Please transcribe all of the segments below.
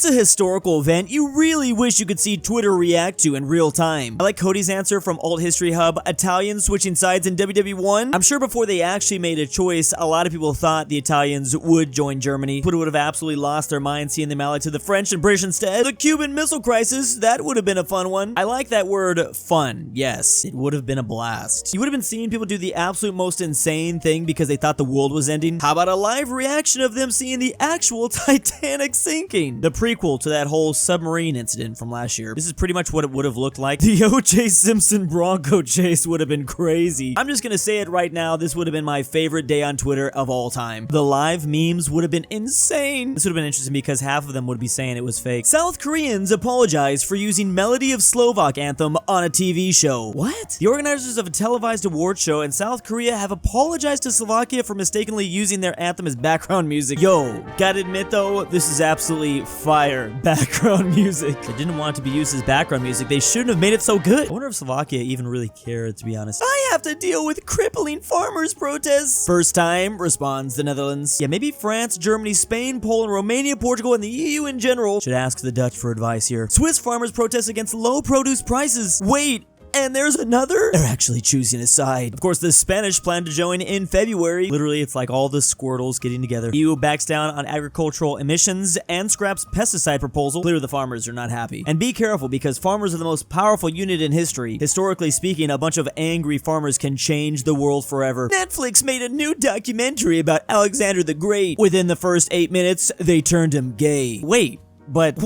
What's a historical event you really wish you could see Twitter react to in real time? I like Cody's answer from Alt History Hub, Italians switching sides in WW1. I'm sure before they actually made a choice, a lot of people thought the Italians would join Germany. Twitter would have absolutely lost their mind seeing them allied to the French and British instead. The Cuban Missile Crisis, that would have been a fun one. I like that word, fun. Yes, it would have been a blast. You would have been seeing people do the absolute most insane thing because they thought the world was ending. How about a live reaction of them seeing the actual Titanic sinking? The prequel to that whole submarine incident from last year. This is pretty much what it would have looked like. The O.J. Simpson Bronco chase would have been crazy. I'm just gonna say it right now, this would have been my favorite day on Twitter of all time. The live memes would have been insane. This would have been interesting because half of them would be saying it was fake. South Koreans apologize for using Melody of Slovak anthem on a TV show. What? The organizers of a televised award show in South Korea have apologized to Slovakia for mistakenly using their anthem as background music. Yo, gotta admit though, this is absolutely fire background music. They didn't want it to be used as background music. They shouldn't have made it so good. I wonder if Slovakia even really cared, to be honest. I have to deal with crippling farmers' protests. First time, responds the Netherlands. Yeah, maybe France, Germany, Spain, Poland, Romania, Portugal, and the EU in general should ask the Dutch for advice here. Swiss farmers protest against low produce prices. Wait. And there's another? They're actually choosing a side. Of course, the Spanish plan to join in February. Literally, it's like all the squirtles getting together. EU backs down on agricultural emissions and scraps pesticide proposal. Clearly, the farmers are not happy. And be careful, because farmers are the most powerful unit in history. Historically speaking, a bunch of angry farmers can change the world forever. Netflix made a new documentary about Alexander the Great. Within the first 8 minutes, they turned him gay. Wait. But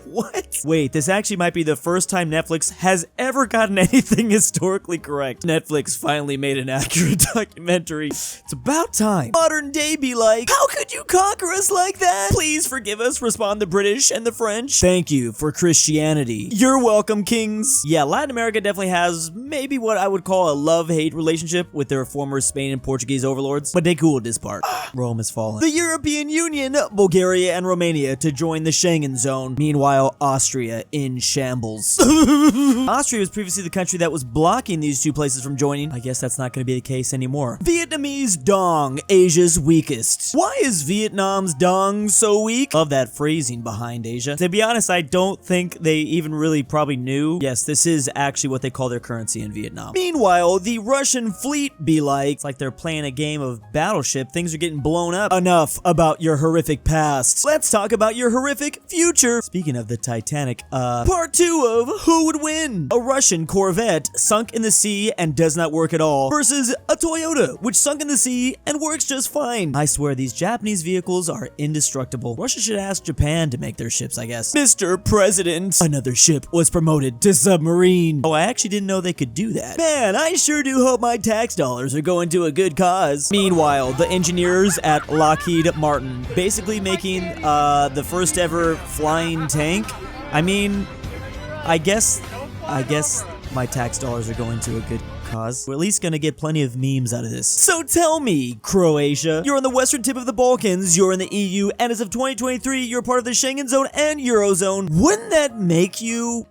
what? Wait, this actually might be the first time Netflix has ever gotten anything historically correct. Netflix finally made an accurate documentary. It's about time. Modern day be like, how could you conquer us like that? Please forgive us, respond the British and the French. Thank you for Christianity. You're welcome, kings. Yeah, Latin America definitely has maybe what I would call a love-hate relationship with their former Spain and Portuguese overlords, but they cooled this part. Rome has fallen. The European Union, Bulgaria and Romania to join the Schengen zone. Meanwhile, Austria in shambles. Austria was previously the country that was blocking these two places from joining. I guess that's not going to be the case anymore. Vietnamese dong, Asia's weakest. Why is Vietnam's dong so weak? Love that phrasing behind Asia. To be honest, I don't think they even really probably knew. Yes, this is actually what they call their currency in Vietnam. Meanwhile, the Russian fleet be like, it's like they're playing a game of Battleship. Things are getting blown up. Enough about your horrific past. Let's talk about your horrific future. Speaking of the Titanic, part 2 of Who Would Win? A Russian Corvette sunk in the sea and does not work at all versus a Toyota which sunk in the sea and works just fine. I swear these Japanese vehicles are indestructible. Russia should ask Japan to make their ships, I guess. Mr. President, another ship was promoted to submarine. Oh, I actually didn't know they could do that. Man, I sure do hope my tax dollars are going to a good cause. Meanwhile, the engineers at Lockheed Martin basically making the first ever flying tank. I mean, I guess my tax dollars are going to a good cause. We're at least gonna get plenty of memes out of this. So tell me, Croatia, you're on the western tip of the Balkans, you're in the EU, and as of 2023, you're part of the Schengen zone and Eurozone. Wouldn't that make you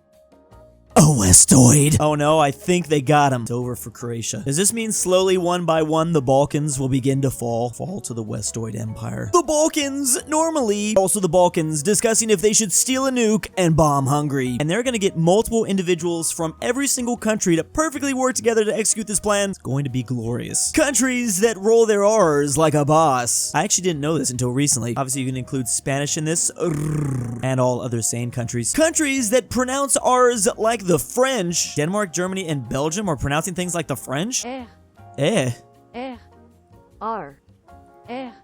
a Westoid? Oh no, I think they got him. It's over for Croatia. Does this mean slowly, one by one, the Balkans will begin to fall to the Westoid Empire? The Balkans, normally. Also the Balkans, discussing if they should steal a nuke and bomb Hungary. And they're gonna get multiple individuals from every single country to perfectly work together to execute this plan. It's going to be glorious. Countries that roll their R's like a boss. I actually didn't know this until recently. Obviously, you can include Spanish in this, and all other sane countries. Countries that pronounce R's like the French. Denmark, Germany, and Belgium are pronouncing things like the French? R.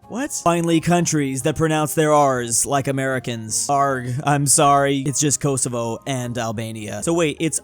What? Finally, countries that pronounce their R's like Americans. Arg, I'm sorry. It's just Kosovo and Albania. So wait, it's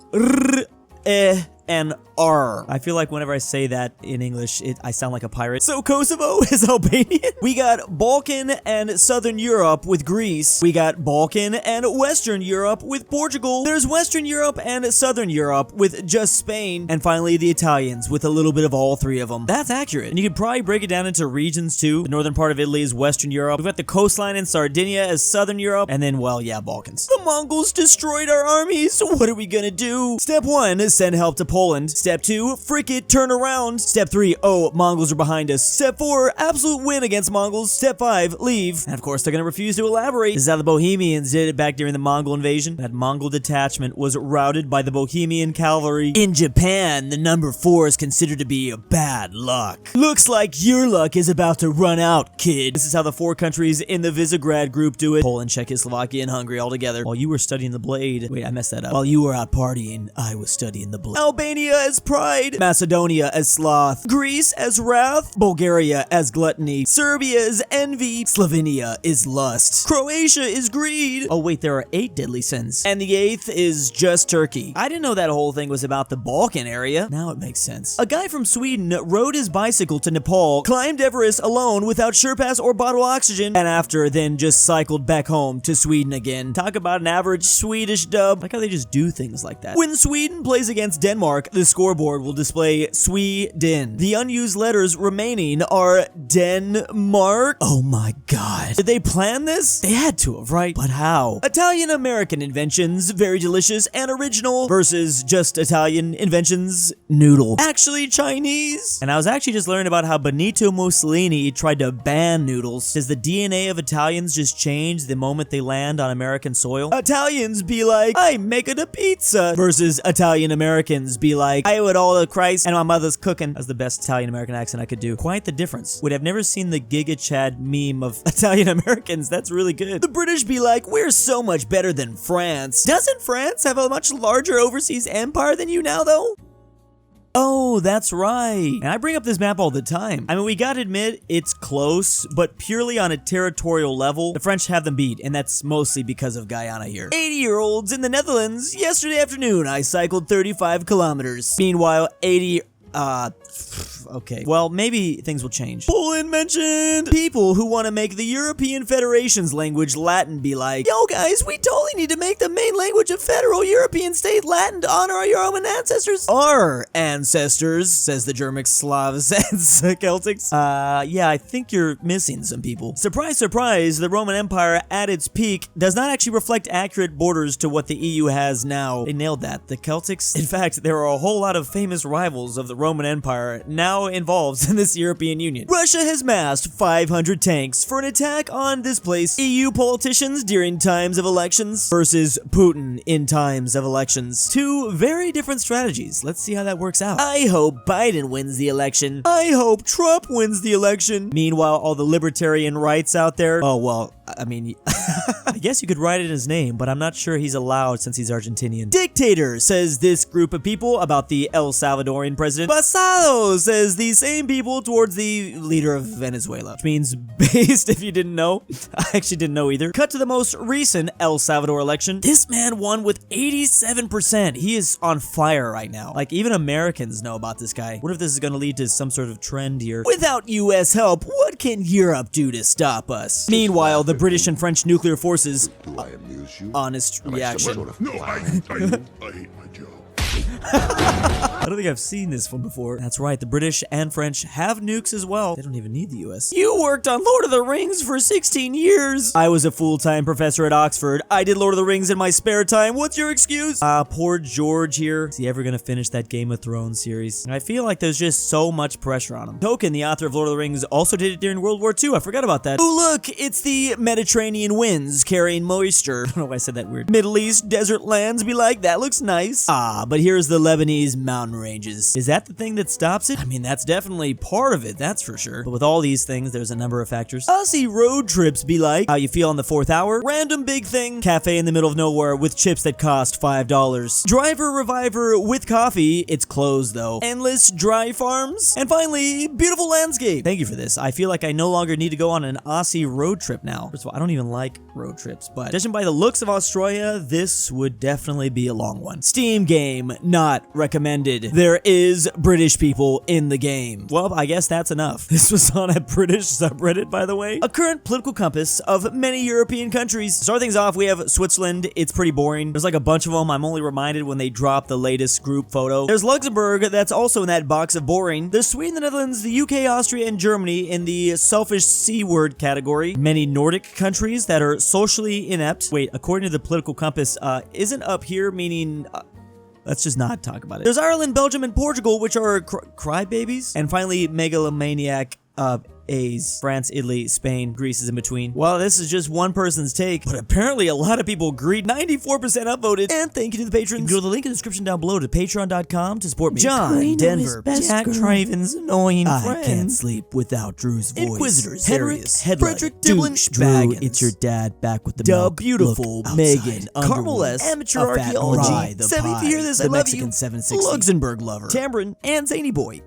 and R. I feel like whenever I say that in English, I sound like a pirate. So Kosovo is Albanian? We got Balkan and Southern Europe with Greece. We got Balkan and Western Europe with Portugal. There's Western Europe and Southern Europe with just Spain. And finally, the Italians with a little bit of all three of them. That's accurate. And you could probably break it down into regions too. The northern part of Italy is Western Europe. We've got the coastline in Sardinia as Southern Europe. And then, well, yeah, Balkans. The Mongols destroyed our armies. What are we gonna do? Step 1 is send help to Poland. Step 2, frick it, turn around. Step 3, oh, Mongols are behind us. Step 4, absolute win against Mongols. Step 5, leave. And of course, they're gonna refuse to elaborate. This is how the Bohemians did it back during the Mongol invasion. That Mongol detachment was routed by the Bohemian cavalry. In Japan, the number 4 is considered to be bad luck. Looks like your luck is about to run out, kid. This is how the 4 countries in the Visegrad group do it. Poland, Czechoslovakia, and Hungary all together. While you were studying the blade. Wait, I messed that up. While you were out partying, I was studying the blade. Albania as pride. Macedonia as sloth. Greece as wrath. Bulgaria as gluttony. Serbia is envy. Slovenia is lust. Croatia is greed. Oh wait, there are 8 deadly sins. And the 8th is just Turkey. I didn't know that whole thing was about the Balkan area. Now it makes sense. A guy from Sweden rode his bicycle to Nepal, climbed Everest alone without Sherpas or bottled oxygen, and after then just cycled back home to Sweden again. Talk about an average Swedish dub. Like how they just do things like that. When Sweden plays against Denmark, the scoreboard will display Sweden. The unused letters remaining are Denmark. Oh my god. Did they plan this? They had to have, right? But how? Italian-American inventions, very delicious and original, versus just Italian inventions, noodle. Actually Chinese. And I was actually just learning about how Benito Mussolini tried to ban noodles. Does the DNA of Italians just change the moment they land on American soil? Italians be like, I'm making a pizza, versus Italian-Americans be like, I would all the Christ and my mother's cooking. That's the best Italian-American accent I could do. Quite the difference. Wait, I've never seen the Giga Chad meme of Italian-Americans. That's really good. The British be like, we're so much better than France. Doesn't France have a much larger overseas empire than you now, though? Oh, that's right. And I bring up this map all the time. I mean, we gotta admit, it's close, but purely on a territorial level, the French have them beat, and that's mostly because of Guyana here. 80-year-olds in the Netherlands. Yesterday afternoon, I cycled 35 kilometers. Meanwhile, okay. Well, maybe things will change. Poland mentioned! People who want to make the European Federation's language Latin be like, yo guys, we totally need to make the main language of federal European state Latin to honor our Roman ancestors. Our ancestors, says the Germanic Slavs and Celtics. Yeah, I think you're missing some people. Surprise, surprise, the Roman Empire at its peak does not actually reflect accurate borders to what the EU has now. They nailed that. The Celtics? In fact, there are a whole lot of famous rivals of the Roman Empire now involved in this European Union. Russia has massed 500 tanks for an attack on this place. EU politicians during times of elections versus Putin in times of elections. 2 very different strategies. Let's see how that works out. I hope Biden wins the election. I hope Trump wins the election. Meanwhile, all the libertarian rights out there. Oh, well, I mean, I guess you could write it in his name, but I'm not sure he's allowed since he's Argentinian. Dictator, says this group of people about the El Salvadorian president. Basado, says the same people towards the leader of Venezuela. Which means based, if you didn't know. I actually didn't know either. Cut to the most recent El Salvador election. This man won with 87%. He is on fire right now. Like, even Americans know about this guy. What if this is gonna lead to some sort of trend here? Without US help, what can Europe do to stop us? Meanwhile, the British and French nuclear forces. Honest reaction. No, I hate my job. I don't think I've seen this one before. That's right, the British and French have nukes as well. They don't even need the US. You worked on Lord of the Rings for 16 years. I was a full-time professor at Oxford. I did Lord of the Rings in my spare time. What's your excuse? Poor George here. Is he ever gonna finish that Game of Thrones series? And I feel like there's just so much pressure on him. Tolkien, the author of Lord of the Rings, also did it during World War II. I forgot about that. Oh, look, it's the Mediterranean winds carrying moisture. I don't know why I said that weird. Middle East desert lands be like, that looks nice. But here's the Lebanese mountain ranges. Is that the thing that stops it? I mean, that's definitely part of it, that's for sure. But with all these things, there's a number of factors. Aussie road trips be like, how you feel on the 4th hour, random big thing, cafe in the middle of nowhere with chips that cost $5. Driver reviver with coffee, it's closed though. Endless dry farms. And finally, beautiful landscape. Thank you for this. I feel like I no longer need to go on an Aussie road trip now. First of all, I don't even like road trips, but judging by the looks of Australia, this would definitely be a long one. Steam game, not recommended. There is British people in the game. Well, I guess that's enough. This was on a British subreddit, by the way. A current political compass of many European countries. To start things off, we have Switzerland. It's pretty boring. There's like a bunch of them. I'm only reminded when they drop the latest group photo. There's Luxembourg, that's also in that box of boring. There's Sweden, the Netherlands, the UK, Austria, and Germany in the selfish C-word category. Many Nordic countries that are socially inept. Wait, according to the political compass, isn't up here meaning... Let's just not talk about it. There's Ireland, Belgium, and Portugal, which are crybabies. And finally, megalomaniac A's. France, Italy, Spain, Greece is in between. Well, this is just one person's take, but apparently a lot of people agreed. 94% upvoted. And thank you to the patrons. You can go to the link in the description down below to patreon.com to support me. JohnDenver, Jack Traven's annoying friend. I can't sleep without Drew's voice. InquisitorXarius, Fredrik Tibblin, DrewI'mYourDadBackWithTheMilkLookOutside, it's your dad back with the DaBeautiful-MEGAN-Underwood, Carmel Saida, Archaeology, Sebby, if you hear this, I love you, LuxembourgLover, Tambre, and ZaneyBoi.